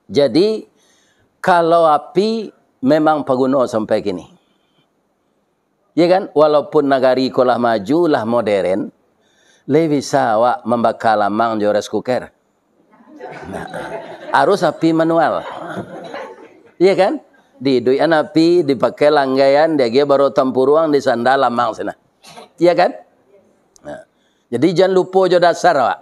Jadi kalau api memang paguno sampai kini. Ya kan? Walaupun negari kolah maju lah modern, lebih bisa awak membakar lamang di rice cooker. Nah, harus api manual. Iya kan? Diduian api, dipakai langgaian, dia baru tempuruang di sandal lamang sana. Iya kan? Nah, jadi jangan lupa jo dasar awak.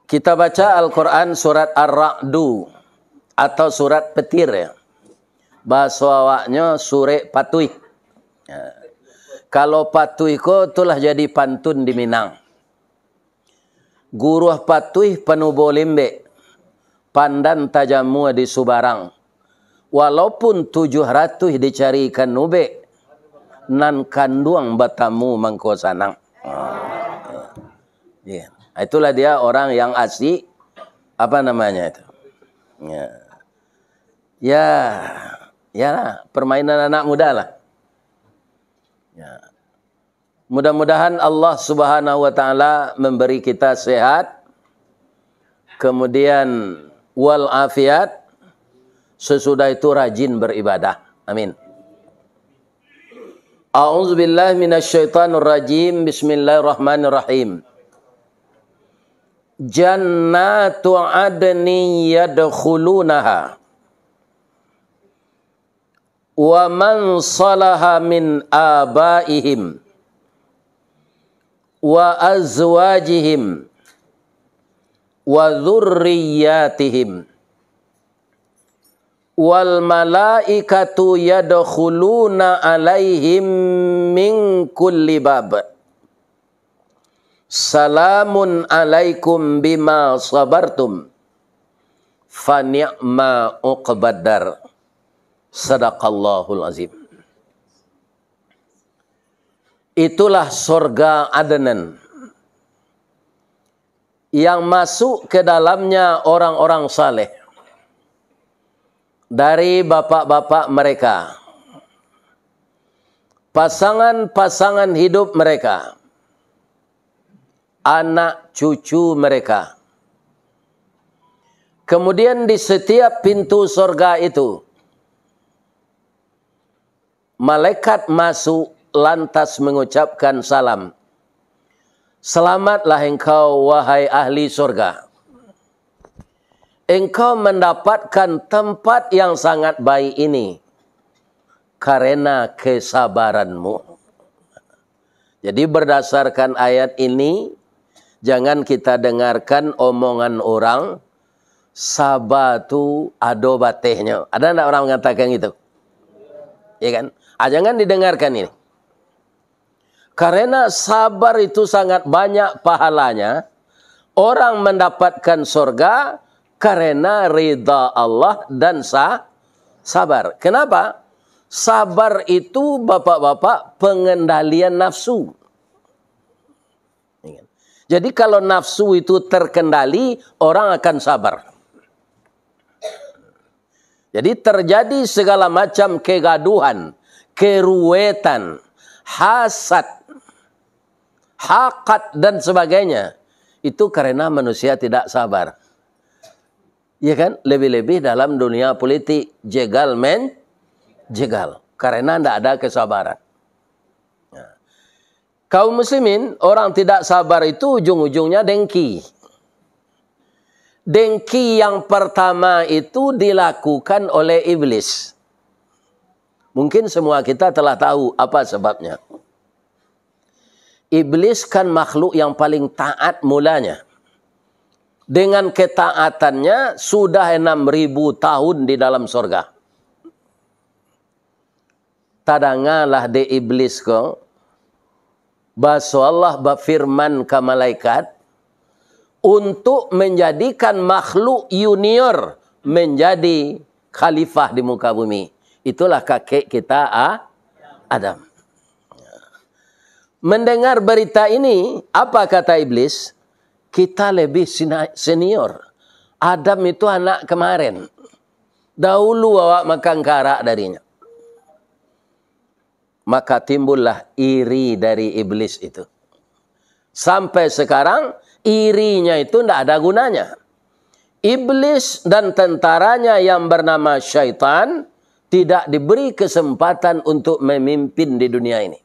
Kita baca Al-Quran surat Ar-Ra'du atau surat petir ya. Bahasa awaknya surat patuih. Ya. Kalau patuih ko itulah jadi pantun di Minang. Guruh patuih penubo limbe, pandan tajamu di Subarang. Walaupun 700 dicarikan nube, nan kanduang batamu mangko sanang. Yeah. Itulah dia orang yang asik, apa namanya itu? Ya, permainan anak muda lah. Ya. Mudah-mudahan Allah Subhanahu wa taala memberi kita sehat, kemudian walafiat, sesudah itu rajin beribadah. Amin. A'udzubillahi minasyaitonirrajim. Bismillahirrahmanirrahim. Jannatu adni yadkhulunaha wa man salaha min abaihim wa azwajihim wa dhurriyyatihim wal malaikatu yadkhuluna alaihim min kulli bab. Salamun alaikum bima sabartum fa ni'ma uqbaddar. Sadaqallahul azim. Itulah surga Adnan yang masuk ke dalamnya orang-orang saleh dari bapak-bapak mereka, pasangan-pasangan hidup mereka, anak cucu mereka. Kemudian di setiap pintu surga itu malaikat masuk lantas mengucapkan salam. Selamatlah engkau wahai ahli surga. Engkau mendapatkan tempat yang sangat baik ini karena kesabaranmu. Jadi berdasarkan ayat ini, jangan kita dengarkan omongan orang, sabar tu ado batehnya. Ada enggak orang mengatakan gitu? Ya kan? Jangan didengarkan ini. Karena sabar itu sangat banyak pahalanya. Orang mendapatkan surga karena ridha Allah dan sabar. Kenapa? Sabar itu bapak-bapak pengendalian nafsu. Jadi kalau nafsu itu terkendali, orang akan sabar. Jadi terjadi segala macam kegaduhan, keruwetan, hasad, hakat dan sebagainya. Itu karena manusia tidak sabar. Ya kan? Lebih-lebih dalam dunia politik, jegal jegal. Karena tidak ada kesabaran. Kaum muslimin, orang tidak sabar itu ujung-ujungnya dengki. Dengki yang pertama itu dilakukan oleh iblis. Mungkin semua kita telah tahu apa sebabnya. Iblis kan makhluk yang paling taat mulanya. Dengan ketaatannya sudah 6.000 tahun di dalam surga. Tadangalah de iblis ko. Bahasa Allah berfirman ke malaikat untuk menjadikan makhluk junior menjadi khalifah di muka bumi. Itulah kakek kita Adam. Mendengar berita ini, apa kata iblis? Kita lebih senior. Adam itu anak kemarin. Dahulu awak makan karak darinya. Maka timbullah iri dari iblis itu. Sampai sekarang irinya itu tidak ada gunanya. Iblis dan tentaranya yang bernama syaitan tidak diberi kesempatan untuk memimpin di dunia ini.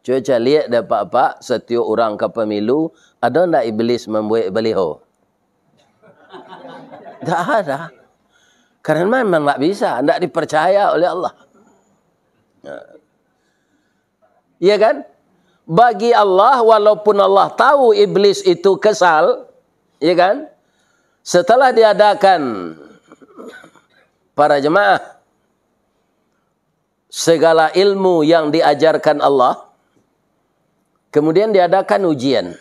Cuaca lihat dapat setiap orang ke pemilu, ada tidak iblis membuat baliho? Tidak ada. Karena memang tidak bisa, tidak dipercaya oleh Allah. Ya kan? Bagi Allah, walaupun Allah tahu iblis itu kesal, ya kan? Setelah diadakan para jemaah segala ilmu yang diajarkan Allah, kemudian diadakan ujian.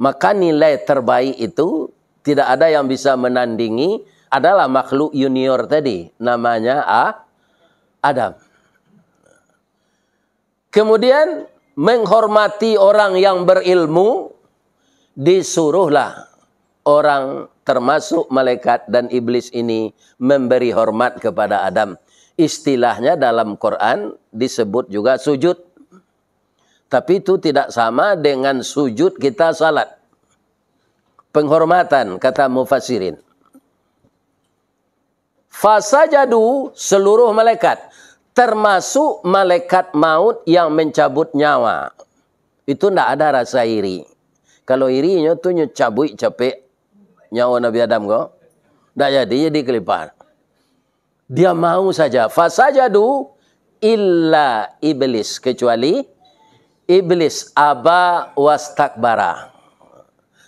Maka nilai terbaik itu tidak ada yang bisa menandingi adalah makhluk junior tadi, namanya Adam. Kemudian menghormati orang yang berilmu, disuruhlah orang termasuk malaikat dan iblis ini memberi hormat kepada Adam. Istilahnya dalam Quran disebut juga sujud. Tapi itu tidak sama dengan sujud kita salat. Penghormatan kata mufassirin. Fasajadu seluruh malaikat, termasuk malaikat maut yang mencabut nyawa. Itu tidak ada rasa iri. Kalau irinya tu cabut capek nyawa Nabi Adam kok. Tak jadi kelipar. Dia mau saja. Fasajadu illa iblis. Kecuali iblis aba wastakbara.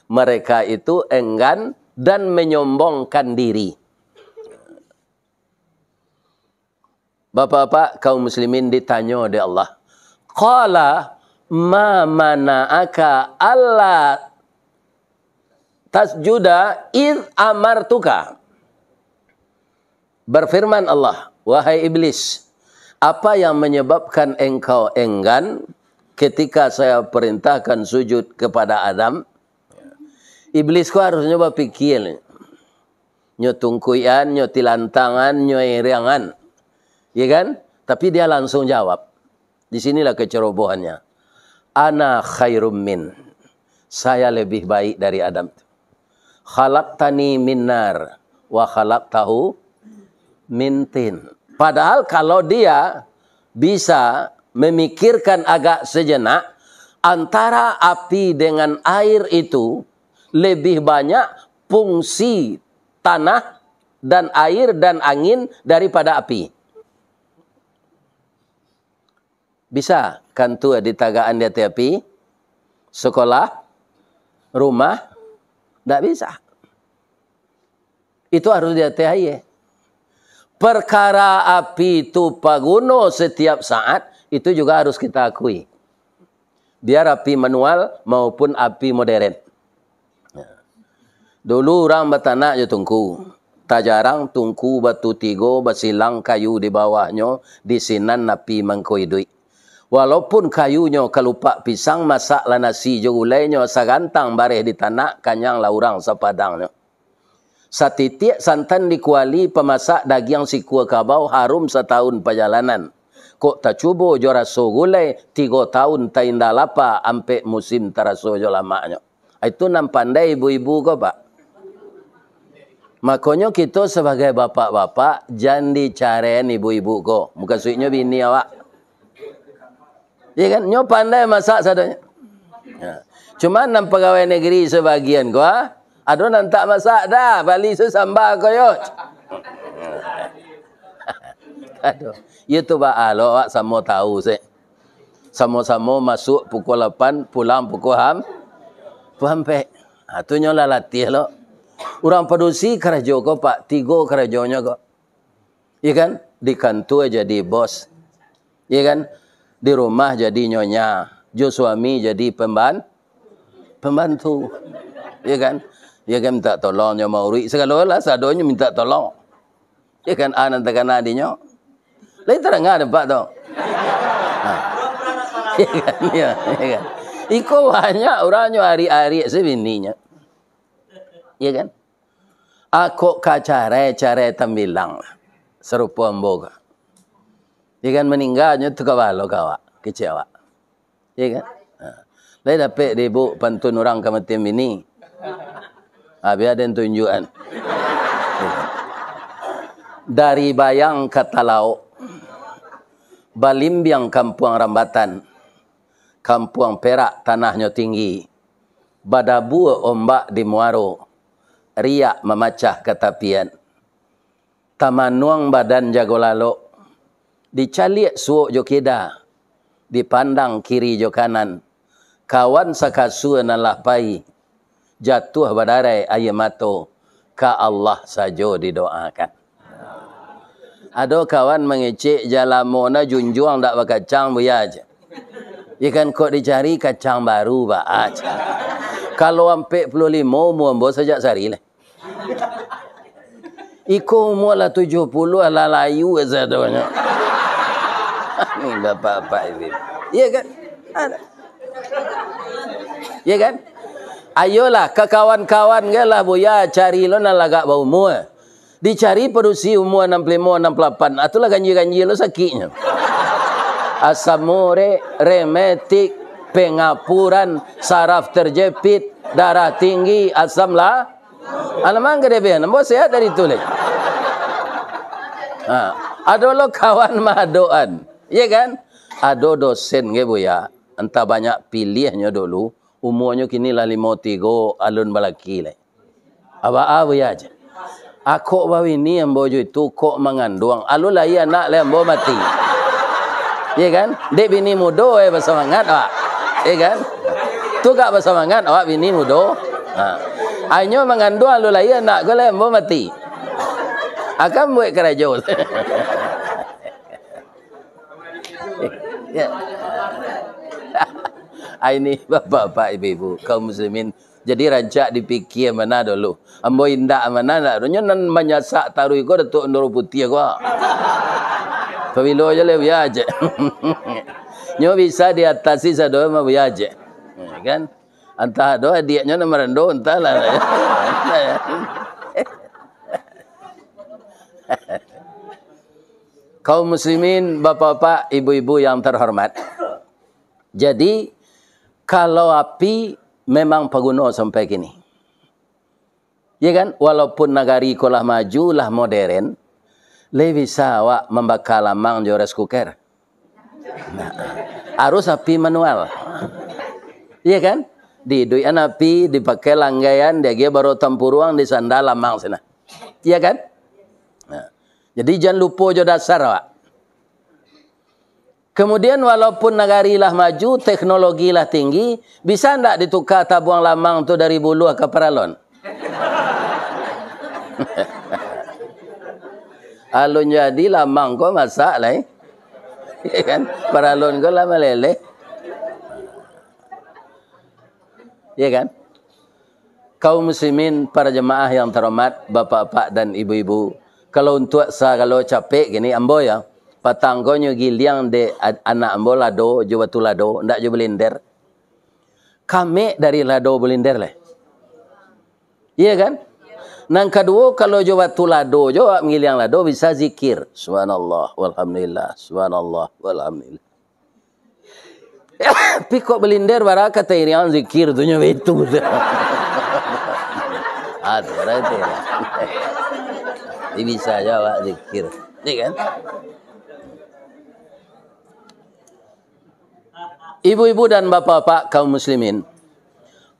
Mereka itu enggan dan menyombongkan diri. Bapak-bapak kaum muslimin ditanya oleh Allah. Qala ma mana'aka alla tasjuda id amartuka. Berfirman Allah, wahai iblis, apa yang menyebabkan engkau enggan ketika saya perintahkan sujud kepada Adam? Iblis ku harus nyoba pikir. Nyo tungkuyan, nyo tilantangan, nyo iriangan. Ya kan? Tapi dia langsung jawab. Di sinilah kecerobohannya. Ana khairum min. Saya lebih baik dari Adam. Khalaqtani min nar wa khalaqtahu min tin. Padahal kalau dia bisa memikirkan agak sejenak, antara api dengan air itu lebih banyak fungsi tanah dan air dan angin daripada api. Bisa kan tu ditagaan di api? Sekolah? Rumah? Tak bisa. Itu harus dihati-hati. Perkara api itu paguno setiap saat, itu juga harus kita akui. Biar api manual maupun api modern. Dulu orang bertanak je tungku. Tak jarang tungku batu tigo, basilang kayu di bawahnya, di sinan api mangkoi duit. Walaupun kayunya kelupak pisang, masaklah nasi jogulainya sagantang bareh di tanah, kanyang lah orang sepadangnya. Satitik santan dikuali pemasak daging sikua kabau harum setahun perjalanan. Kok tak cuba jo raso gulai 3 tahun tak indah lapa ampe musim teraso jo lamanya. Itu nam pandai ibu-ibu ko pak. Makanya kita sebagai bapak-bapak jangan dicariin ibu-ibu ko. Muka suiknya bini awak. Ya kan? Nyo pandai masak sadanya. Ya. Cuma nam pegawai negeri sebagian ko, ada nan tak masak dah, bali sesambah ko yo. Aduh, itu ba lo awak sama tahu se. Sama-sama masuk pukul 8, pulang pukul hampe. Ha tu nyo lah latih lo. Orang produksi kerja ko pak, 3 kerjanya ko. Ya kan? Di kantor jadi bos. Ya kan? Di rumah jadi nyonya, jo suami jadi pembantu, ya kan? Ya kan minta tolong nyo mauri, segala sadonya minta tolong, ya kan? Anak terkena dinyo, lain terang ada pak tu, ya kan? Ya kan? Iko banyak orangnya hari-hari sebininya, Ya kan? Aku cara tambilang serupa amboga. Ya kan meninggalnya tu kawalo kawa kecewa. Ya kan? Lain dapat ibu pantun orang kematian ini. Biar ada tunjukan. Dari bayang kata lauk, balimbiang kampuang rambatan, kampuang perak tanahnya tinggi, badabu ombak di muaro, riak memacah ketapian, tamanuang badan jago lalo, dicaliak suuk jo keda, dipandang kiri jo kanan, kawan sakasua nalapai, jatuh badarai ayamato, ka Allah sajo didoakan. Ada kawan mengecek jalamona junjuang dak bakacang buya aja. Ikan kok dicari kacang baru ba aja. Kalau ampe 45 umur sejak sehari lah. Iko umur lah 70 ala layu azadonya. Ni bapak-bapak ini. Iya kan? Ada. Iya kan? Ayolah ke kawan-kawan gelah buya cari lo nak lagak bau umur. Dicari perusi umur 65, 68. Itulah ganji-ganji lo sakitnya. Asamure, remetik, pengapuran, saraf terjepit, darah tinggi, asam lah. Alamang gede behan. Mbok sehat dari itu leh. Ada lo kawan madoan. Iya kan? Ada dosen ke buya. Entah banyak pilihnya dulu. Umurnya kini lah 53, alun balaki leh. Apa buya aja. Aku bawi ni yang bojo itu kok mengandung. Alu lah ia nak le ambo mati. Ya kan? Dek bini mudo bersemangat awak. Ya kan? Tu gak bersemangat awak bini mudo. Ainyo mengandung alu lah ia nak le ambo mati. Akan buat kerajo. Ya. Ini bapak-bapak ibu-ibu kaum muslimin. Jadi rancak dipikir mana dulu. Ambo indak mana nak. Nyo nan menyasak taruh ko datuk ndoro putih ko. Pabilo je le biaje. Nyo bisa diatasi sado ma biaje. Kan? Antah do dia nyo merendo entahlah. Kaum muslimin, bapak-bapak, ibu-ibu yang terhormat. Jadi kalau api memang paguno sampai kini. Ya kan? Walaupun negari kolah maju lah modern, lebih bisa awak membakar lamang jo rice cooker. Nah, harus api manual. Ya kan? Diduian api, dipakai langgaian, dia baru tempuruang di sandal lamang sana. Ya kan? Nah, jadi jangan lupa jo dasar awak. Kemudian walaupun negari lah maju, teknologi lah tinggi, bisa ndak ditukar tabuang lamang tu dari bulu ke paralon? Alun jadi lamang kau masak lah. Ya kan? Paralon kau lah meleleh. Ya kan? Kaum muslimin, para jemaah yang terhormat, bapak-bapak dan ibu-ibu, kalau untuk kalau capek gini ambo ya. Patanggonyo giliang de anak ambo lado, jo batu lado, ndak jo belinder. Kami dari lado belinder leh. Iya kan? Nang kedua kalau jo batu lado, jo ngiliang lado bisa zikir. Subhanallah walhamdulillah, subhanallah walhamdulillah. Tapi kok belinder baraka iriang zikir tu nyo itu. Ada berarti. Ini bisa jawab zikir. Iya kan? Ibu-ibu dan bapak-bapak kaum muslimin,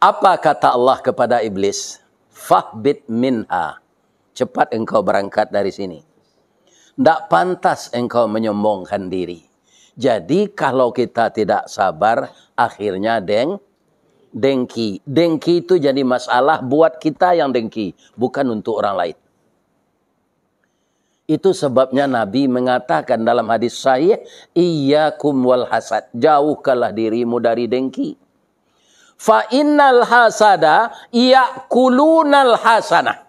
apa kata Allah kepada iblis? Fahbit minha. Cepat engkau berangkat dari sini. Tidak pantas engkau menyombongkan diri. Jadi kalau kita tidak sabar, akhirnya dengki. Dengki itu jadi masalah buat kita yang dengki, bukan untuk orang lain. Itu sebabnya Nabi mengatakan dalam hadis sahih, iyyakum wal hasad, jauhkanlah dirimu dari dengki. Fa innal hasada yakulunal hasanah.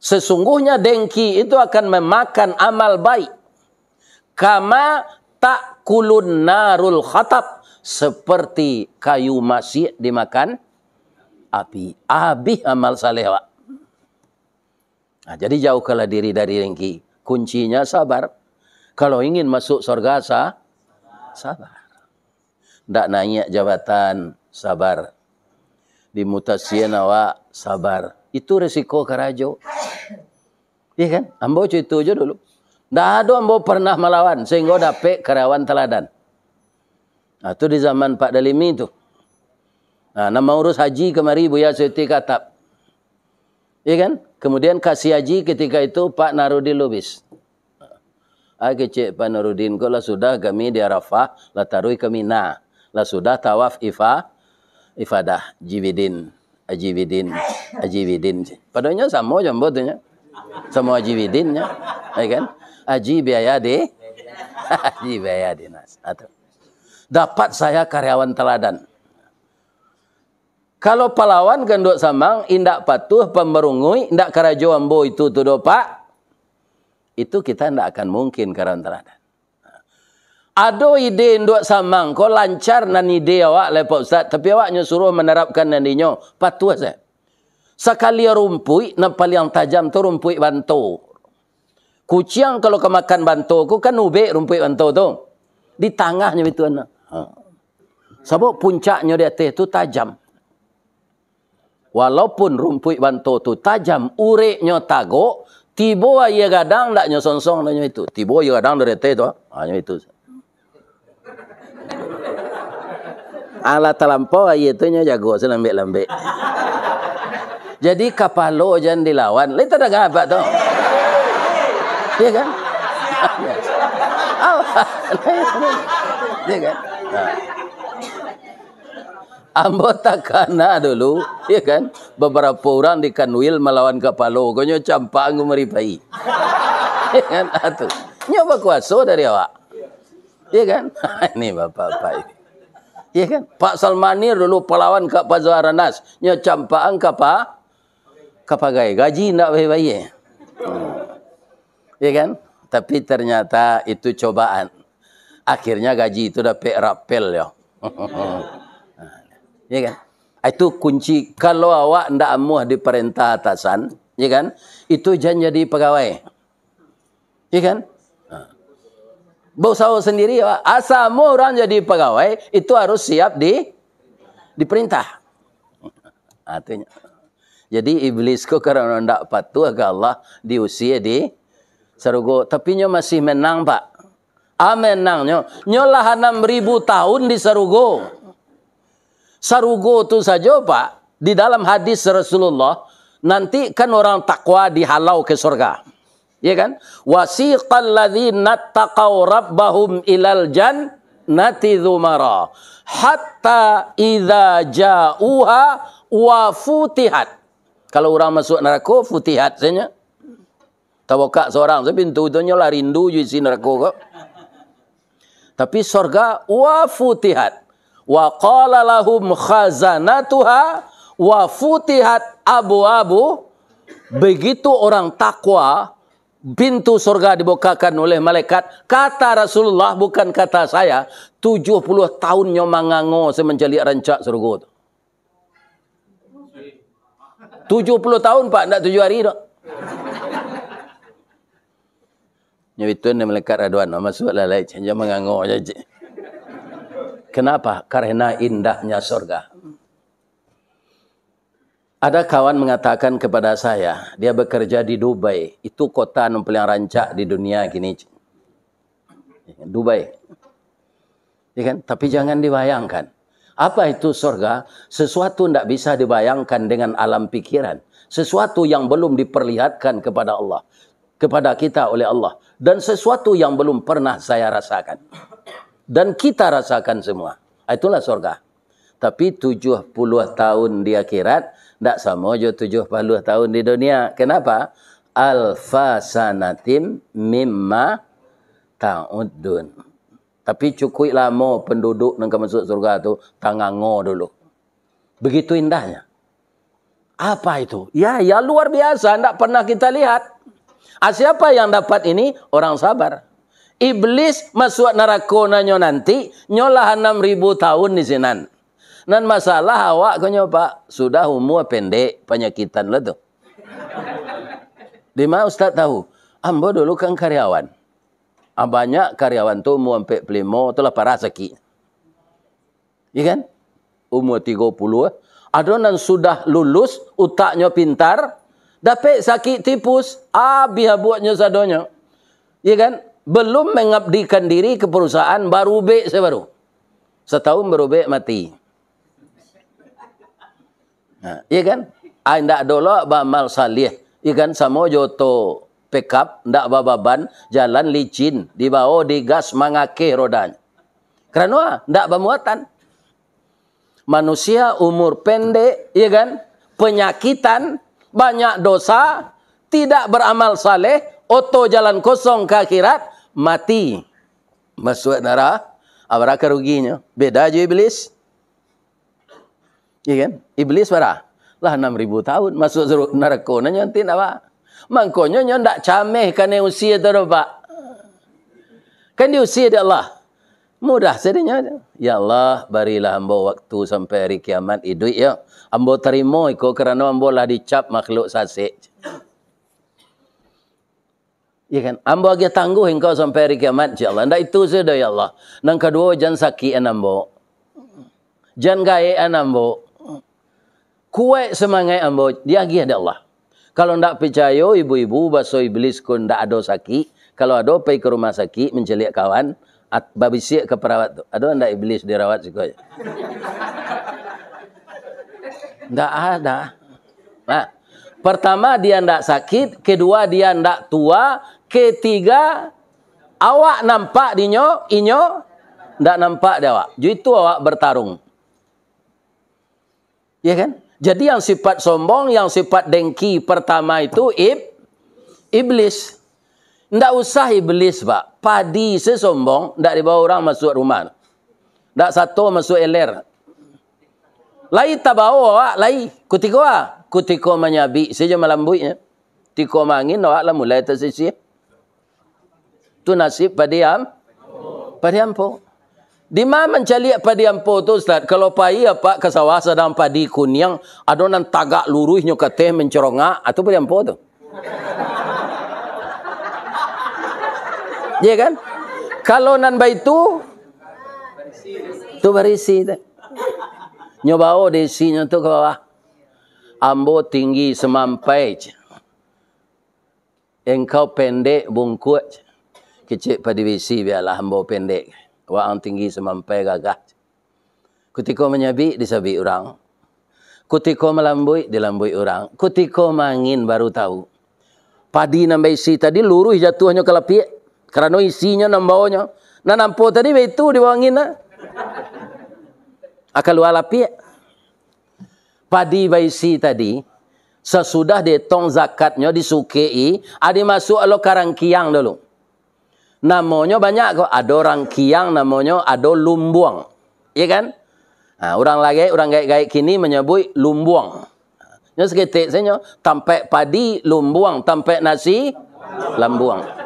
Sesungguhnya dengki itu akan memakan amal baik. Kama takulun narul khatab, seperti kayu masyid dimakan api. Habis amal saleh awak. Nah, jadi jauhkanlah diri dari dengki. Kuncinya sabar. Kalau ingin masuk surga, sabar. Tak naik jabatan, sabar. Dimutasian awak, sabar. Itu resiko karajo. Iya kan? Ambo itu aja dulu. Tak ada ambo pernah melawan. Sehingga dapat karyawan teladan. Nah, itu di zaman Pak Dalimi itu. Nah, nama urus haji kemari Buya Siti Katap. Iya kan? Kemudian kasih haji ketika itu Pak Narudin Lubis. Kecik Pak Narudin, kalau lah sudah kami di Arafah, lah tarui ke Mina. Lah sudah tawaf ifadah, Ajibidin. Padahal sama aja betulnya. Sama Ajibidinnya. Ya kan? Haji biaya di. Haji biaya di nas. Dapat saya karyawan teladan. Kalau pahlawan genduk samang, indak patuh, pemberungui, indak karajo ambo itu tuh Pak. Itu kita tidak akan mungkin karyawan teladan. Ada ide nduk samang, kau lancar nan ide awak lepak Ustaz, tapi awaknya suruh menerapkan nandinya, patuh saya. Sekali rumpui, nan paling tajam tu rumpui bantu. Kucing kalau kemakan bantu, ku kan ubek rumpui bantu tu. Di tengahnya itu anak. Sebab puncaknya di atas itu tajam. Walaupun rumpui bantu tu tajam, ureknya tagok, tiba ia gadang tak nyosong-song nanya itu. Tiba ia gadang dari atas tu, hanya itu. Alat terlampau itu nya jago selambik-lambik. Jadi kapalo jangan dilawan. Lain tak ada ngapa tu. Iya kan? Iya kan? Anggota kana dulu, ya kan? Beberapa orang di Kanwil melawan kapalo, konyo campak ngumeripai. Ya kan? Atuh. Nyoba kuasa dari awak. Ya kan? Ini bapak-bapak ini. Ya kan? Pak Salmanir dulu pahlawan ke Pazaranas, nyo campaan kapagai gaji ndak bayi-bayi. Ya kan? Tapi ternyata itu cobaan. Akhirnya gaji itu dapat rapel ya. Ya kan? Itu kunci. Kalau awak ndak amuh di perintah atasan, ya kan? Itu jangan jadi pegawai. Ya kan? Bosau sendiri, asamu orang jadi pegawai, itu harus siap di perintah. Artinya. Jadi iblis kok karena ndak patuh ke Allah diusir di Sarugo. Tapi nyo masih menang, Pak. Menang nyo lah 6.000 tahun di Sarugo. Sarugo itu saja, Pak, di dalam hadis Rasulullah, nanti kan orang takwa dihalau ke surga. Ya kan? Wasiqal ladzina taqaw rabbahum ilal jannati dzumara hatta idza ja'uha wa futihat. Kalau orang masuk neraka futihat saja. Tawakak seorang pintu itu nyola rindu di neraka kok. Tapi surga wa futihat. Wa qala lahum khazanatuha wa futihat abu-abu. Begitu orang takwa, pintu surga dibukakan oleh malaikat. Kata Rasulullah, bukan kata saya, 70 tahun nyomangango semenjali rancak surga. 70 tahun, Pak, tidak 7 hari tak. Nyawitun dan malaikat Radwan, masuklah lain, jangan mengango saja. Kenapa? Karena indahnya surga. Ada kawan mengatakan kepada saya, dia bekerja di Dubai. Itu kota yang paling rancak di dunia gini. Dubai. Ya kan? Tapi jangan dibayangkan. Apa itu surga? Sesuatu tidak bisa dibayangkan dengan alam pikiran. Sesuatu yang belum diperlihatkan kepada Allah. Kepada kita oleh Allah. Dan sesuatu yang belum pernah saya rasakan. Dan kita rasakan semua. Itulah surga. Tapi 70 tahun di akhirat, tidak sama je 70 tahun di dunia. Kenapa? Alfa sanatim mimma ta'udun. Tapi cukup lama penduduk yang masuk surga tu tangango dulu. Begitu indahnya. Apa itu? Ya luar biasa, tidak pernah kita lihat. Siapa yang dapat ini? Orang sabar. Iblis masuk neraka nanyo nanti, nyolah 6.000 tahun di sinan. Nan masalah awak konyo Pak, sudah umur pendek, penyakitan lah tu. Di mana Ustaz tahu? Ambo dulu kan karyawan. Banyak karyawan tu umur 45 tu lah parah sakit. Ya kan? Umur 30. Ada yang sudah lulus, utaknya pintar, dapat sakit tipus, biar buatnya sadonya. Ya kan? Belum mengabdikan diri ke perusahaan, baru ubek sebaru. Setahun baru ubek mati. Nah, ya kan? Ndak dolo beramal salih. Ya kan? Sama joto pick up, ndak bababan, jalan licin, dibawa digas mangake rodanya. Kerana ndak bermuatan. Manusia umur pendek, ya kan? Penyakitan, banyak dosa, tidak beramal saleh, oto jalan kosong ke akhirat, mati. Masuk neraka, apa ruginya? Beda aja iblis. Ya kan? Iblis berapa? Lah 6.000 tahun masuk neraka nanti apa? Mangkonya nyo ndak cameh kan usia tu Pak. Kan di usia dia Allah. Mudah sedenya. Ya Allah, barilah hamba waktu sampai hari kiamat hidup ya. Hamba terima iko kerana hamba lah dicap makhluk sasik. Ya kan? Hamba lagi tangguh engkau sampai hari kiamat insya-Allah. Ndak itu sudah ya Allah. Nang kedua jangan sakit hamba. Jangan gaya hamba. Kuat semangat hamba. Dia lagi ada Allah. Kalau ndak percaya ibu-ibu baso iblis kun ndak ada sakit. Kalau ada pergi ke rumah sakit mencelik kawan. Babisik ke perawat tu. Ada ndak iblis dirawat juga? Ndak ada. Nah, pertama dia ndak sakit, kedua dia ndak tua, ketiga awak nampak dinyo, inyo ndak nampak dia awak. Jadi itu awak bertarung. Ya kan? Jadi yang sifat sombong, yang sifat dengki pertama itu iblis. Ndak usah iblis, Pak. Padi sesombong, ndak dibawa orang masuk rumah. Ndak satu masuk eler. Lai tabawa awak, lai. Kutiko awak. Kutiko menyabi. Saja melambuinya. Tiko mangin awak lah mulai tersisi. Itu nasib padiam. Padiam po. Di mana mencari padiam po tu Ustaz? Kalau pai apa ke sawah sedang padi kunyang, adonan tagak luruhnya ke teh mencerongak, atau padiam po tu. Ya kan? Kalau nan baitu tu berisi tu. Nyobao desinya tu ke bawah. Ambo tinggi semampai. Engkau pendek bungkut. Kecil pada bisi biarlah ambo pendek. Wang tinggi semampai gagah. Kutiko menyabi disabi orang. Kutiko melambui dilambui orang. Kutiko mangin baru tahu. Padi nambah isi tadi luruh jatuhnya ke lepik. Kerana isinya nambawanya. Nah nampu tadi itu diwangin lah. Akal walapi. Padi baisi tadi. Sesudah ditong zakatnya disukei. Ada masuk alo karangkiang dulu. Namanya banyak kok. Ada orang kiang namanya ada lumbuang. Ya kan? Nah, orang lagi, orang gaik-gaik kini menyebut lumbuang. Nya seketik saja. Tampak padi lumbuang. Tampak nasi lambuang.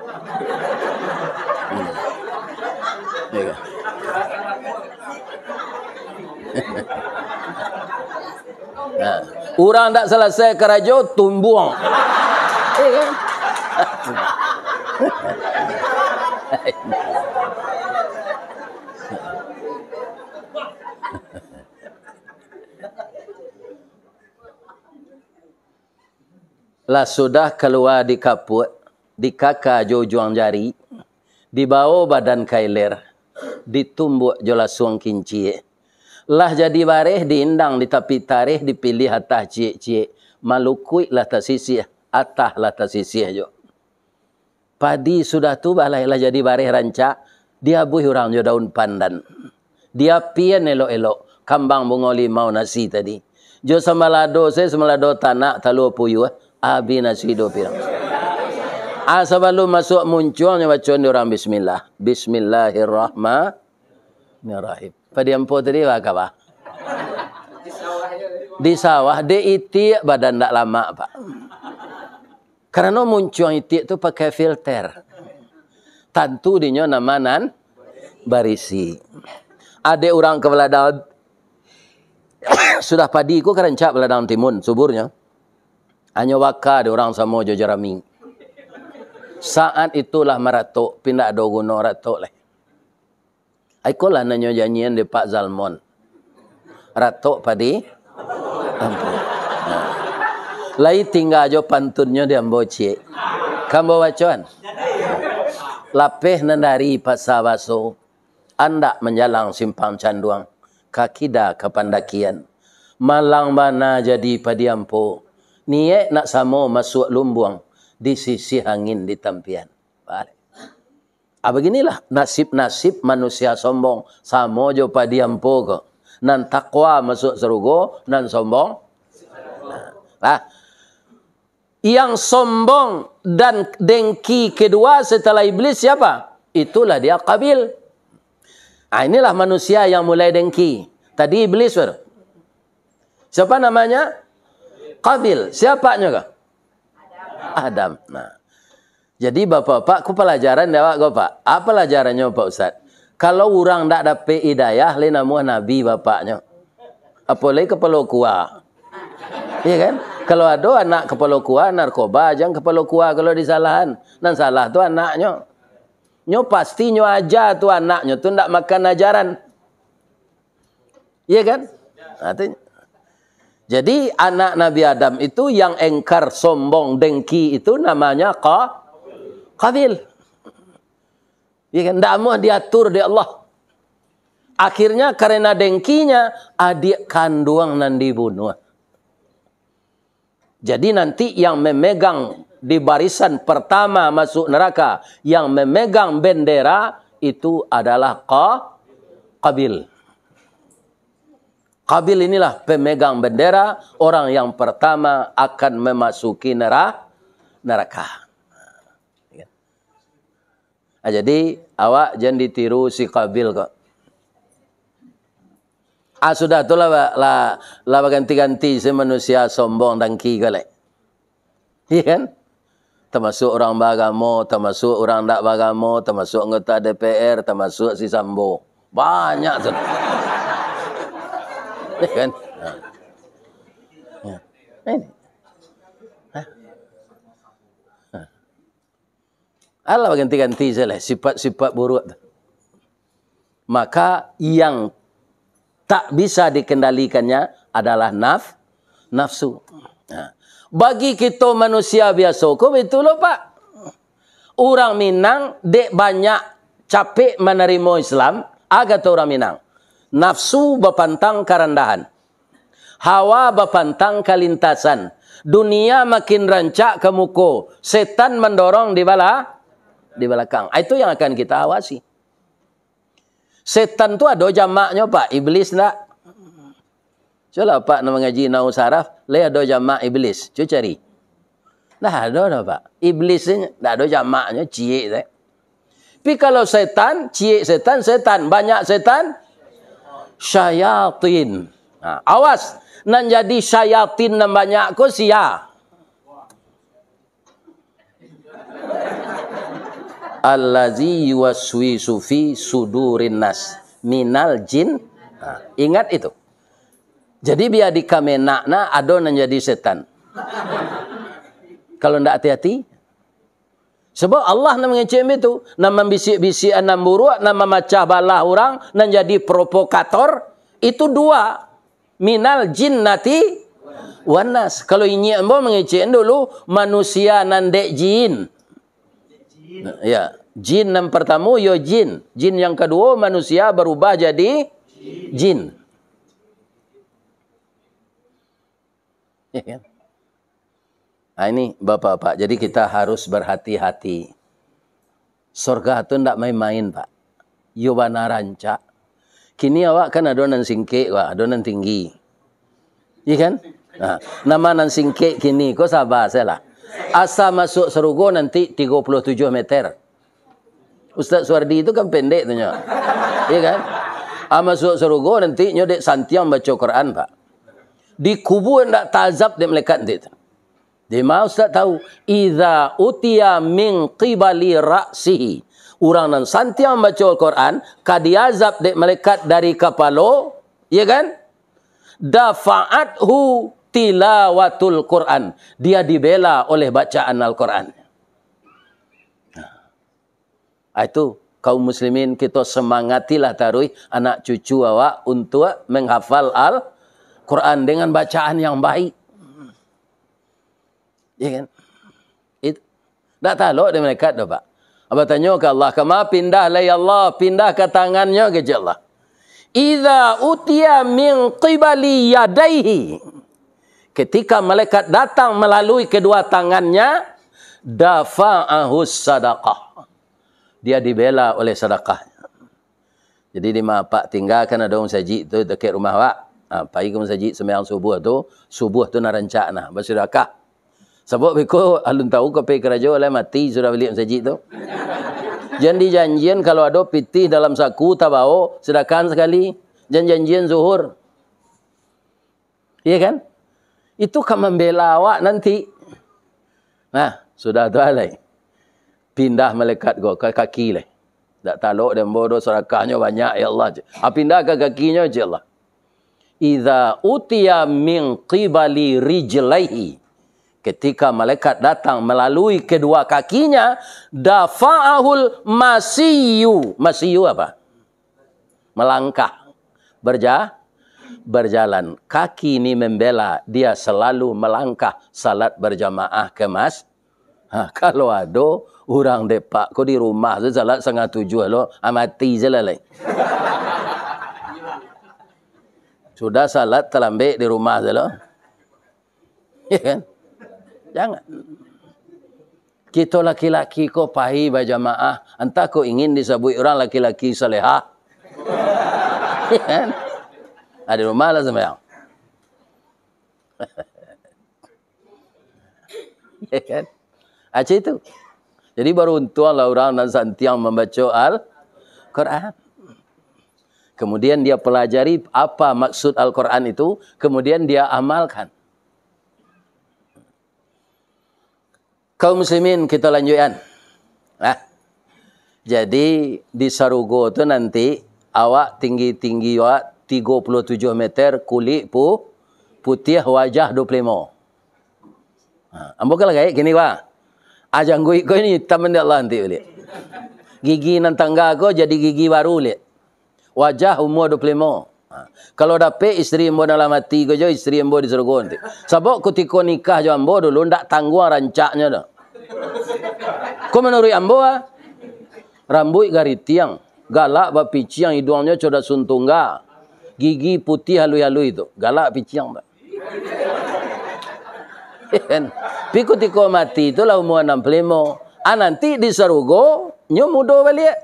Nah, orang tak selesai kerja tumbuang. Kan? Lah sudah keluar di kaput, di kakak jojuang jari, dibawa badan kailer, ditumbuk jolasung kinci. Lah jadi bareh diindang di tapi tarikh dipilih atas cie-cie. Malukui lah tak sisih, atah lah tak sisih jo. Padi sudah tu balai lah jadi bareh rancak. Dia buih orang jo daun pandan. Dia pian elok-elok. Kambang bunga limau nasi tadi. Jo semalado tanak talu puyuh. Abi nasi do pirang. Sebelum masuk munculnya bacaan orang bismillah. Bismillahirrahmanirrahim. Padi ampo tadi apa? Di sawah. Di itik badan tak lama, Pak. Karena muncul itik tu pakai filter. Tentu dinyo namanan barisi. Ada orang kepala daun. Sudah padi ku kerencap ladang timun suburnya. Hanya waka di orang sama jo jerami. Saat itulah maratok pindah do guna ratok leh. Aikolah nanyo janjian di Pak Zalmon. Ratok padi. Ampun. Lai tinggal jo pantunnya di amboci. Kambo wacuan. Lapeh nandari pasawaso. Anda menjalang simpang canduang. Kakida ke pandakian. Malang bana jadi padiampo. Niat nak samo masuk lumbuang. Di sisi angin di tampian. Balik. Beginilah nasib-nasib manusia sombong. Samo jo padiampo ke. Nan takwa masuk serugo. Nan sombong. Yang sombong dan dengki kedua setelah iblis siapa? Itulah dia Qabil. Inilah manusia yang mulai dengki. Tadi iblis baru. Siapa namanya? Qabil. Siapanya kah? Adam. Nah. Jadi bapak-bapak, ku pelajaran dah bapak. Apa pelajarannya Pak Ustaz? Kalau orang tak dapat hidayah, le nama Nabi bapaknya. Apalagi kepala kuah. Iya kan? Kalau ada anak kepala kuah narkoba, jangan kepala kuah kalau disalahan. Dan salah tu anaknya. Nyo pasti nyo aja tu anaknya tu ndak makan ajaran. Iya kan? Artinya. Jadi anak Nabi Adam itu yang engkar, sombong, dengki itu namanya Qabil. Iya kan? Ndak mau diatur di Allah. Akhirnya karena dengkinya adik kandung nan dibunuh. Jadi nanti yang memegang di barisan pertama masuk neraka, yang memegang bendera itu adalah Qabil. Qabil inilah pemegang bendera, orang yang pertama akan memasuki neraka. Jadi awak jangan ditiru si Qabil kok. Sudah itulah lah ganti-ganti si manusia sombong dengki kali. Iya kan? Termasuk orang beragama, termasuk orang tak beragama, termasuk anggota DPR, termasuk si Sambo. Banyak tu. Iya kan? Ini. Allah ganti-ganti salah sifat-sifat buruk. Maka yang tak bisa dikendalikannya adalah nafsu. Bagi kita manusia biasa, kok betul loh Pak? Orang Minang dek banyak capek menerima Islam, agak orang Minang. Nafsu bapantang kerendahan. Hawa bapantang kelintasan. Dunia makin rancak ke muka. Setan mendorong di belakang. Itu yang akan kita awasi. Setan tu ada jamaknya Pak, iblis tak? Coba Pak nak mengaji nau saraf, le ada jamak iblis. Cuba cari. Dah ada dah Pak. Iblis ni tak ada jamaknya, cie tak. Tapi kalau setan, cie setan, banyak setan, syayatin. Awas, nan jadi syayatin nan banyak ko sia. Allazi yuwaswisu fi sudurin nas minal jin. Ingat itu. Jadi biar di kamenakna ada yang jadi setan. Kalau tidak hati-hati. Sebab Allah nak mengecem itu. Nak membisik-bisik nak buruk. Nak memecah balah orang. Nak jadi provokator. Itu dua. Minal jinnati wanas. Kalau ini ambo mengecem dulu. Manusia nandek jin. Ya, jin yang pertama yo jin. Jin yang kedua manusia berubah jadi jin. Ya kan? Nah, ini Bapak-bapak, jadi kita harus berhati-hati. Surga itu tidak main-main Pak. Yo bana rancak. Kini awak kan ada nan singke, ada nan tinggi. Iya kan? Nah, nama nan singke kini, kau sabar saya lah. Asa masuk serugo nanti 37 meter. Ustaz Suwardi itu kan pendek tu nya. Iya kan? Masuk serugo nanti nyodek santiang baca Quran Pak. Di kubur ndak tazab dia malaikat nanti. Dia mau Ustaz tahu. Iza utiya min qibali ra'sihi. Orang nan santiang baca Quran, kadiazab dek malaikat dari kepala, iya kan? dafa'athu tilawatul Quran. Dia dibela oleh bacaan Al-Quran. Itu kaum muslimin, kita semangatilah taruh anak cucu awak untuk menghafal Al-Quran dengan bacaan yang baik. Ya kan? Itu. Tak taluk dia mereka dah, Pak. Apa tanya ke Allah, kama pindah lah ya Allah, pindah ke tangannya ke Allah. Idza utiya min qibali yadaihi. Ketika malaikat datang melalui kedua tangannya, dafa'ahus sadaqah. Dia dibela oleh sedekahnya. Jadi di Pak tinggalkan ada orang sajid tu dekat rumah Pak. Pagi ke masjid sembahyang subuh tu nak rancak nah bersedekah. Sebab beko alun tahu ke pergi kerja oleh mati sudah beli masjid tu. Janjian kalau ada pitih dalam saku tak bawa sedekah sekali. Janjian zuhur. Iya kan? Itu kan membela awak nanti. Nah, sudah tu alai. Pindah malaikat go ke kaki lah. Tak taluk dan bodoh sedekahnya banyak ya Allah. Pindah ke kakinya je Allah. Idza utiya min qibali rijlaihi. Ketika malaikat datang melalui kedua kakinya, dafa'ahul masiyu. Masiyu apa? Melangkah. Berjalan. Kaki ini membela, dia selalu melangkah salat berjamaah ke kalau ada orang depak ko di rumah tu salat 6:30 lo amati je lah. Sudah salat terlambat di rumah je lo. Ya kan? Jangan. Kita laki-laki ko pahi berjamaah, entah ko ingin disebut orang laki-laki salehah. Ya kan? Ada rumah lah sembahyang. Ya kan? Aceh itu. Jadi beruntunglah orang dan santiang membaca Al-Quran. Kemudian dia pelajari apa maksud Al-Quran itu. Kemudian dia amalkan. Kaum muslimin kita lanjutkan. Jadi di Sarugo tu nanti awak tinggi-tinggi awak 37 meter, kulit putih, wajah 25. Ambo kalau kayak gini Pak. Ajang gue ini hitam Allah nanti lihat. Gigi nan tangga ko jadi gigi baru lihat. Wajah umur 25. Kalau dapat isteri ambo dalam hati ko jo isteri ambo di surga nanti. Sebab ketika nikah jo ambo dulu ndak tanggung rancaknya dah. Ko menurut ambo rambut garis tiang, galak ba piciang hidungnya coda suntungga. Gigi putih halui-halui itu, galak piciang Pak. Piku tiko mati itulah umur 65. Nanti di Sarugo nyo muda balik.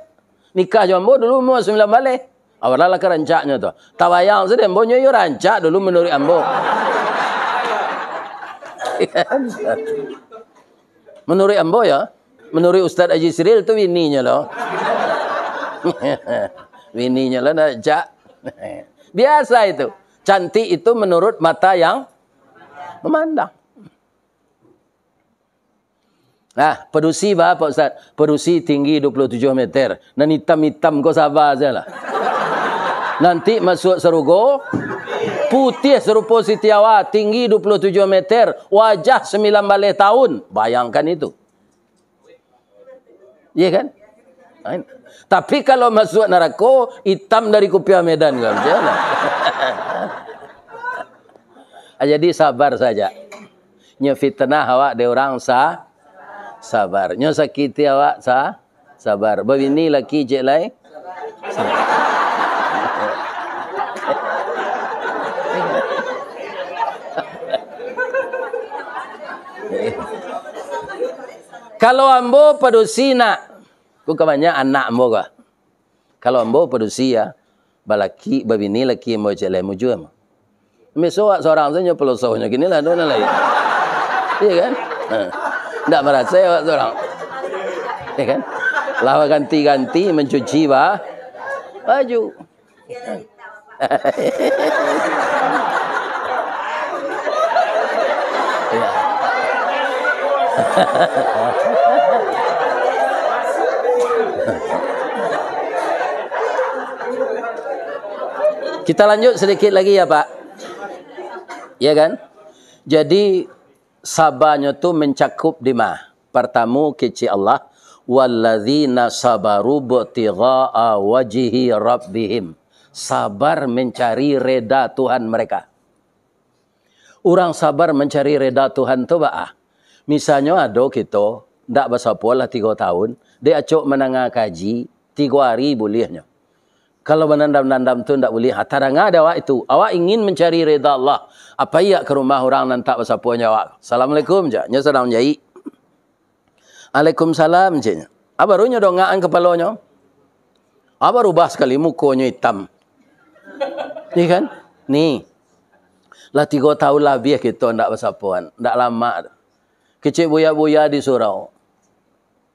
Nikah jambo dulu umur 9 balik. Awallah ke rancaknya tu. Tawayang sedem bonyo yo rancak dulu menurut ambo. Menurut ambo ya. Menurut Ustaz Haji Siril tu bininya loh. Bininya lah rancak. Biasa itu. Cantik itu menurut mata yang memandang. Pedusi berapa Ustaz? Pedusi tinggi 27 meter. Dan hitam-hitam kau sabar saja lah. Nanti masuk Sarugo, putih serupa Siti Awak, tinggi 27 meter, wajah 9 balik tahun. Bayangkan itu. Iya kan? Tapi kalau masuk neraka, hitam dari Kupiah Medan. Kan? Jadi sabar saja. Nya fitnah awak de orang sabar. Nyo sakiti awak sabar. Babini laki je lai. Kalau ambo padusi nak, ku kebanyak anak ambo ka. Kalau ambo padusi ya, balaki babini laki ambo je lai muju ambo. Mesok seorang saja pelosoknya gini lah dona lai. Iya kan? Tidak merasa ya seorang. Ya kan? Lawa ganti-ganti mencuci baju. Ya. Kita lanjut sedikit lagi ya Pak. Ya kan? Jadi sabarnya tu mencakup di mana? Pertama kecil Allah, walladzina sabaru butigha'a wajhi rabbihim. Sabar mencari reda Tuhan mereka. Orang sabar mencari reda Tuhan tu apa? Misalnya ada kita ndak bersapulah 3 tahun, dia acok menangah kaji 3 hari bolehnya. Kalau menandam-nandam tu ndak boleh. Tarang ada awak itu. Awak ingin mencari reda Allah. Apa ya ke rumah orang nanti bersapunya awak? Assalamualaikum je. Nya sedang jai. Waalaikumsalam je. Barunya dongaan kepalanya. Rubah sekali mukanya hitam. Ni kan? Ni. Lah 3 tahun lebih kita ndak bersapuan. Ndak lama. Kecil buya-buya di surau.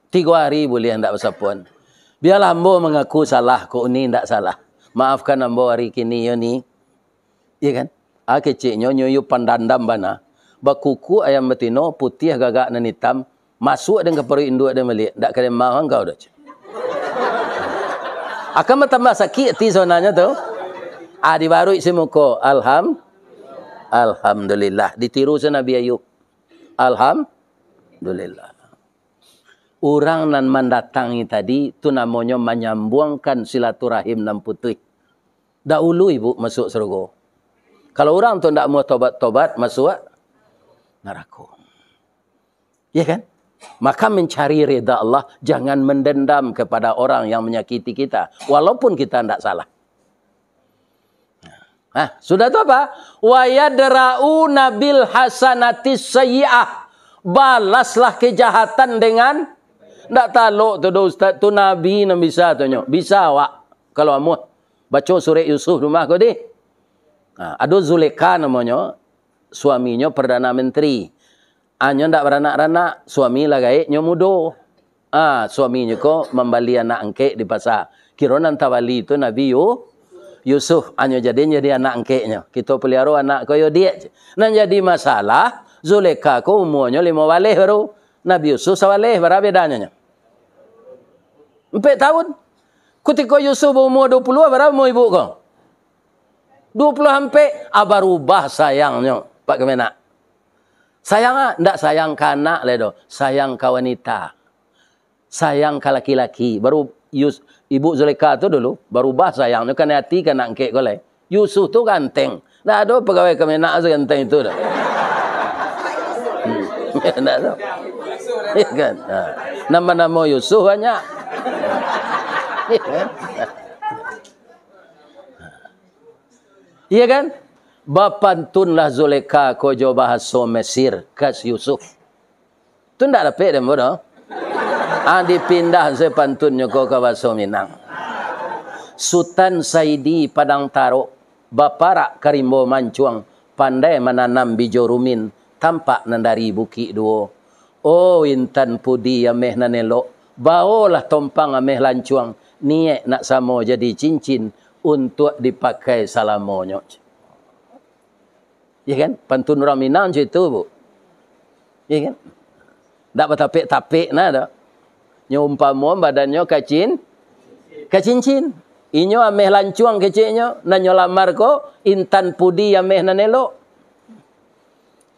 3 hari boleh ndak bersapuan. Biarlah ambo mengaku salah. Kok ni ndak salah. Maafkan ambo hari kini yo ni. Ya kan? Kecilnya nyoyu pandandam bana. Bakuku ayam betino putih gagak dan hitam. Masuk dengan perut induk dan balik. Tak kena mahu engkau dah. Akan bertambah sakit ti sonanya tu. Dibarui si muka. Alhamdulillah. Ditiru se Nabi Ayub. Alhamdulillah. Orang nan mendatangi tadi tu namanya menyambungkan silaturahim nan putih. Dahulu ibu masuk surga. Kalau orang tu tak mau tobat-tobat masuk neraka. Ya kan? Maka mencari reda Allah, jangan mendendam kepada orang yang menyakiti kita. Walaupun kita tidak salah. Sudah tu apa? Wa yadra'una bil hasanatis sayyi'ah. Balaslah kejahatan dengan tak taluk tu Ustaz tu Nabi nak bisa tu nyo. Bisa awak kalau amu baca surah Yusuf rumah kau di. Ada Zulekha namanya, suaminya Perdana Menteri. Anyo ndak beranak-anak, suami lah gaik nyo mudo. Suaminya ko membali anak angkek di pasar. Kira nan tawali itu Nabi Yusuf. Anyo jadi anak angkeknya. Kita pelihara anak ko yo dia. Nan jadi masalah, Zulekha ko umurnya 5 walih baru. Nabi Yusuf sawalih, berapa bedanya? 4 tahun. Ketika Yusuf umur 20, berapa umur ibu ko? 20 hampir. Berubah sayangnya. Pak Kemenak. Sayang ndak sayang ke anak ledo, sayang ke wanita. Sayang ke laki-laki. Baru ibu Zulekha tu dulu berubah sayangnya kan hati kan nak kek goleh. Yusuf tu ganteng. Ndak ada pegawai Kemenak seganteng itu dah. Ndak ada. Ya kan? Nama-nama Yusuf banyak. Iya kan? Bapantunlah Zulekha kojo bahasa Mesir kas Yusuf. Tu ndak dapat dia bodoh. Dipindah sepantunnya ko ke bahasa Minang. Sultan Saidi Padang Tarok, Baparak Karimbo Mancuang, pandai menanam bijo rumin, tampak nandari buki duo. Oh intan pudi ameh nanelok, baolah tompang ameh lancuang, niat nak samo jadi cincin untuk dipakai salamonyo. Ya kan? Pantun orang Minang macam itu, Bu. Ya kan? Tak bertapik-tapik nak dah. Nyumpama badannya kacincin. Inyo ameh lancuang keciknya. Nanyo lamar ko, intan pudi ameh nanelok.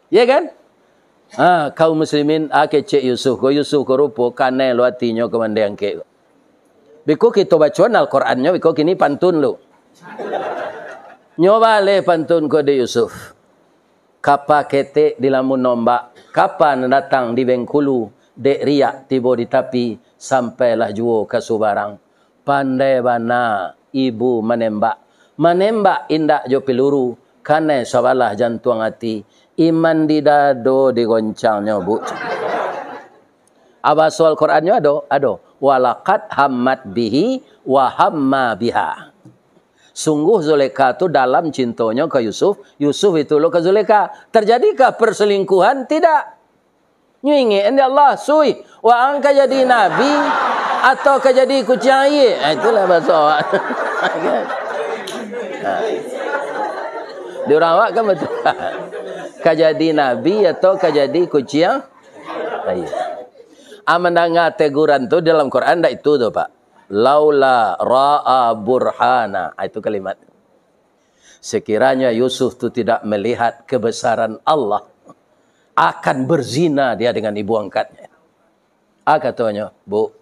Ya kan? Kaum muslimin, kecik Yusuf ko rupo, kanai lu hatinya kemandai angkek. Biko kita baca Al-Qurannya, biko kini pantun lu. Nyoba le pantun ko de Yusuf. Kapa ketek di lamun nombak, kapan datang di Bengkulu, dek riak tiba di tapi, sampailah juo ke Subarang. Pandai bana ibu menembak indak jo peluru, kane sabalah jantung hati, iman di dado digoncangnya bu. Apa soal Qurannya ada. Walakat hammat bihi wa hamma biha. Sungguh Zulekha itu dalam cintanya ke Yusuf. Yusuf itu lo ke Zulekha. Terjadikah perselingkuhan? Tidak. Nyingi Allah sui. Wa angka jadi nabi atau ke jadi kucing air. Itulah bahasa awak. Di orang awak kan betul. Ke jadi nabi atau ke jadi kucing air. Mendengar teguran tu dalam Quran tak itu tu Pak. Laula ra'a burhana. Itu kalimat. sekiranya Yusuf itu tidak melihat kebesaran Allah, akan berzina dia dengan ibu angkatnya. Katanya, Bu,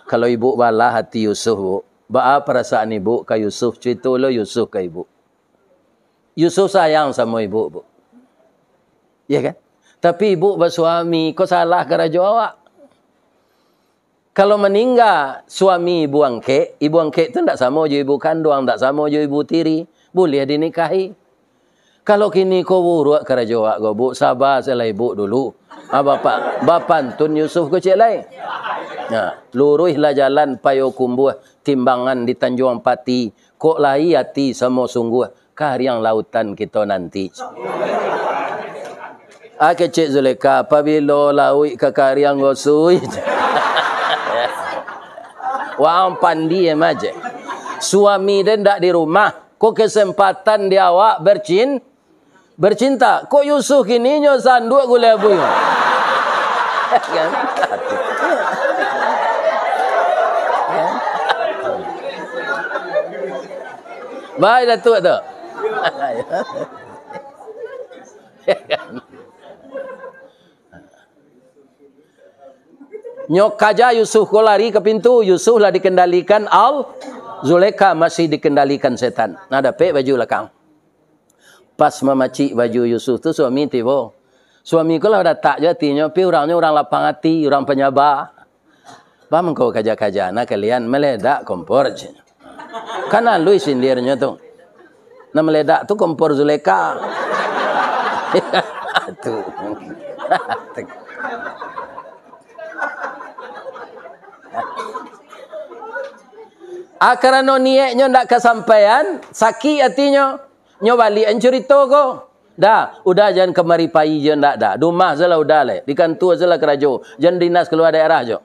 kalau ibu bala hati Yusuf, Bu, apa perasaan ibu ke Yusuf? Cerita lo Yusuf ke ibu. Yusuf sayang sama ibu, Bu. Ya kan? Tapi ibu bersuami, kau salah ke raja awak. Kalau meninggal suami ibu angkat itu tidak sama je ibu kandung, tidak sama je ibu tiri. Boleh dinikahi. Kalau kini kau buruk ke raja awak, kau bu, sabar selai ibu dulu. Bapak tun Yusuf kau cik lain. Luruhlah jalan payo kumbuh, timbangan di Tanjung Pati. Kok lai hati sama sungguh, karyang lautan kita nanti. Cik Zuleka, apabila laui ke karyang gosui. Wang pandi aja. Suami dia tak di rumah. Kok kesempatan dia awak bercinta. Kok Yusuf kini nyo sanduk gula abu. Kan? Baik Datuk tu. Nyok kaja Yusuf ko lari ke pintu. Yusuf lah dikendalikan Zulekha masih dikendalikan setan. Nada pek baju lekang. Pas memacik baju Yusuf tu suami tiba. Suami ko lah datang je tinya. Pi orangnya orang lapang hati, orang penyabar. Bam kau kaja-kaja nak kalian meledak kompor je. Kana lui sindirnya tu. Na meledak tu kompor Zulekha. Tu. Karena niatnya ndak kesampaian, sakit hatinya, nyo balik cerita ko. Dah, udah jangan kemari pai je ndak dah. Rumah salah udah le, di kantor salah kerajo, jangan dinas keluar daerah jo.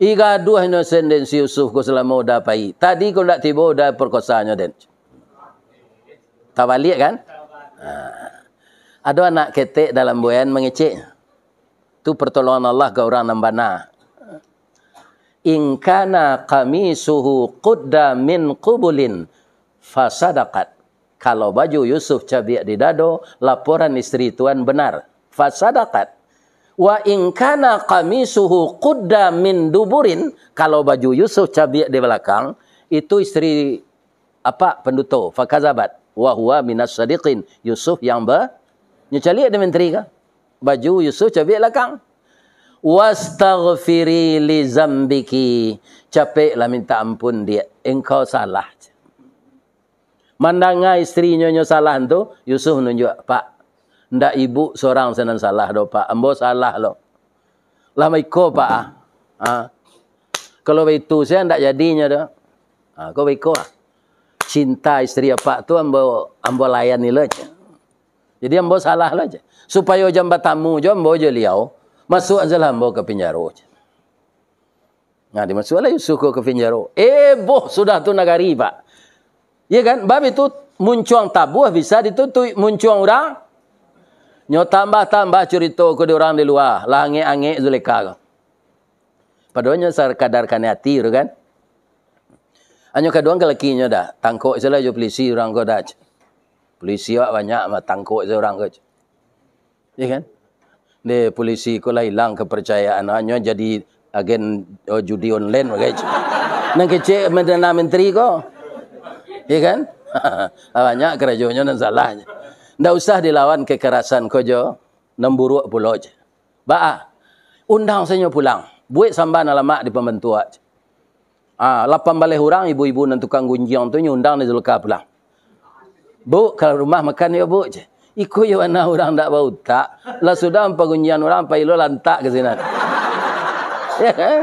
Iga dua innocent den si Yusuf ko selama udah pai. Tadi ko ndak tiba udah perkosanya den. Tak balik kan? Ada anak ketek dalam buayan mengecek. Tu pertolongan Allah ke orang nambana. In kana qamisuhu qudda min qubulin fasadaqat. Kalau baju Yusuf cabiak di dado, laporan istri tuan benar. Fasadaqat. Wa in kana qamisuhu qudda min duburin, kalau baju Yusuf cabiak di belakang, itu istri penduto. Fakazabat. Wa huwa minas sadiqin. Yusuf yang nyecaliak di menteri ka. Baju Yusuf cabiak belakang. Wastaghfiri li zambiki. Capeklah minta ampun dia. Engkau salah. Mandanga istrinya salah tu, Yusuf nunjuk, Pak, ndak ibu seorang senang salah do Pak. Ambo salah lo. Lama iko Pak. Kalau itu saya ndak jadinya do. Kau iko. Cinta istri Pak tu ambo layani lo aja. Jadi ambo salah lo aja. Supaya jambat tamu jo ambo jo liau. Masuk ajalah ambo ke penjara. Nah, dimasuklah Yusuf ke penjara. Boh, sudah tu nagari, Pak. Ya kan? Bab itu muncuang tabuh bisa ditutup muncuang orang. Nyo tambah cerita ke orang di luar. Lange-ange Zulekha. Padahal sarkadarkan hati tu kan. Anyo kedua kelakinya dah. Tangkok salah jo polisi orang ko dah. Polisi banyak tangkok seorang ko. Ya kan? De polisi ko lah hilang kepercayaan hanya jadi agen judi online guys. Nang kecek Perdana Menteri ko. Ya kan? Banyak kerajanya dan salahnya. Ndak usah dilawan kekerasan ko jo. Nemburuk pulau je. Undang saya pulang. Buat samban alamak di pembentua. 8 balai orang ibu-ibu dan tukang gunjang tu undang di Zulekha pulang. Bu, kalau rumah makan ya bu je. Iko yo ana orang tak bau tak. Lah sudah pagunjian orang pai lo lantak ke sini. Ya kan?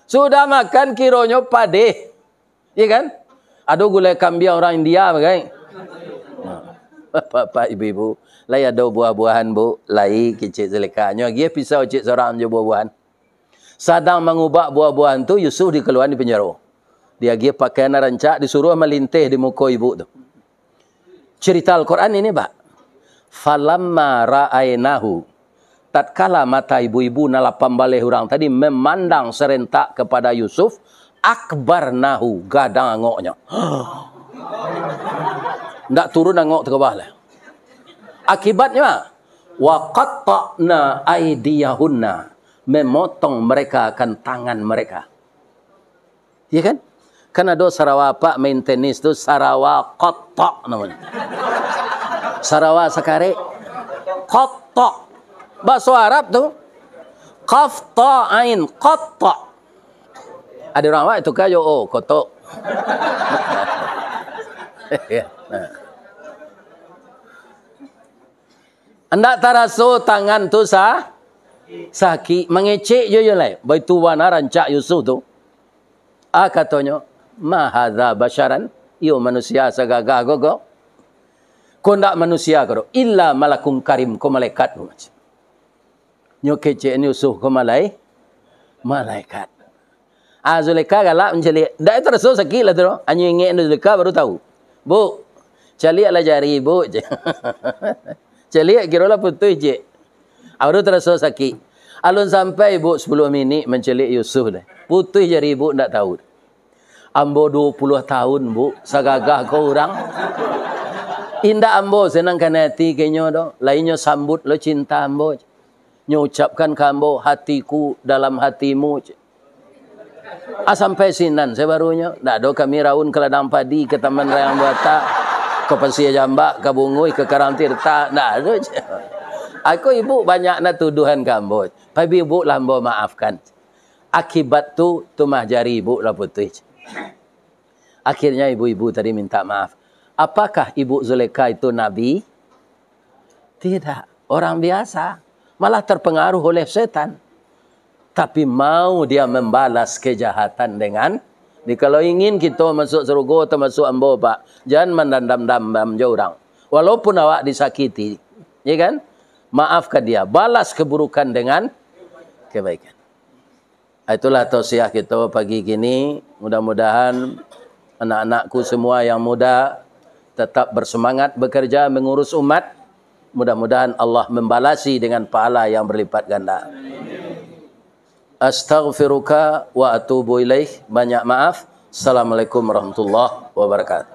Sudah makan kironyo pade. Ya kan? Aduh gulai kambing orang India bagai. Bapak ibu-ibu, lai ada buah-buahan bu, lai kecik Zulekha. Nyo dia pisau cik seorang je buah-buahan. Sadang mengubah buah-buahan tu Yusuf dikeluarkan di penjara. Dia pakaian rancak disuruh melintih di muka ibu tu. Cerita Al-Quran ini, Pak. Falamma ra'ainahu. Tatkala mata ibu-ibu na 8 balai orang tadi memandang serentak kepada Yusuf, akbarnahu, gadang angoknya. Ndak turun angok ke bawah lah. Akibatnya wa qatta'na aydiyahunna, memotong mereka akan tangan mereka. Ya kan? Kan ada Sarawak Pak main tenis tu Sarawak qatta' namanya. Sarawak sakare qatta'. Bahasa Arab tu qaf ta ain qatta'. Ada orang awak itu kayo oh kotok. Anda taraso tangan tu sakit mengecek je lah. Baitu wana rancak Yusuf tu. Katanya, ma hadza basyaran, yo manusia sagagah gogo. Ko ndak manusia ko illa malakun karim, ko malaikat tu macam. Nyo kecek Yusuf ko malaikat. Zulaikha galak mencelik. Dak taraso sakit lah tu. Anyo ingat Zulaikha baru tahu. Bu, calik lah jari bu. Celik kira lah putih je. Baru terasa sakit. Alun sampai ibu 10 minit mencelik Yusuf dah. Putih jari ibu tak tahu. Ambo 20 tahun bu. Sagagah kau orang. Indah ambo senangkan hati kenyo do. Lainnya sambut lo cinta ambo. Nyo ucapkan ke ambo hatiku dalam hatimu. Sampai sinan saya barunya. Tak ada kami raun ke ladang padi ke taman rayang bata. Ke Pasir Jambak, ke Bungui, ke Karang Tirta. Nah, tu je. Aku ibu banyak nak tuduhan kamu. Tapi ibu lambo maafkan. Akibat tu mah jari ibu lah putih. Akhirnya ibu-ibu tadi minta maaf. Apakah ibu Zulaikha itu nabi? Tidak. Orang biasa. Malah terpengaruh oleh setan. Tapi mau dia membalas kejahatan dengan kalau ingin kita masuk surga atau masuk ambo pak, jangan mendam-dam jauh orang. Walaupun awak disakiti, ya kan? Maafkan dia, balas keburukan dengan kebaikan. Itulah tausiah kita pagi kini. Mudah-mudahan anak-anakku semua yang muda tetap bersemangat bekerja mengurus umat. Mudah-mudahan Allah membalasi dengan pahala yang berlipat ganda. Astaghfiruka wa atubu ilaih. Banyak maaf. Assalamualaikum warahmatullahi wabarakatuh.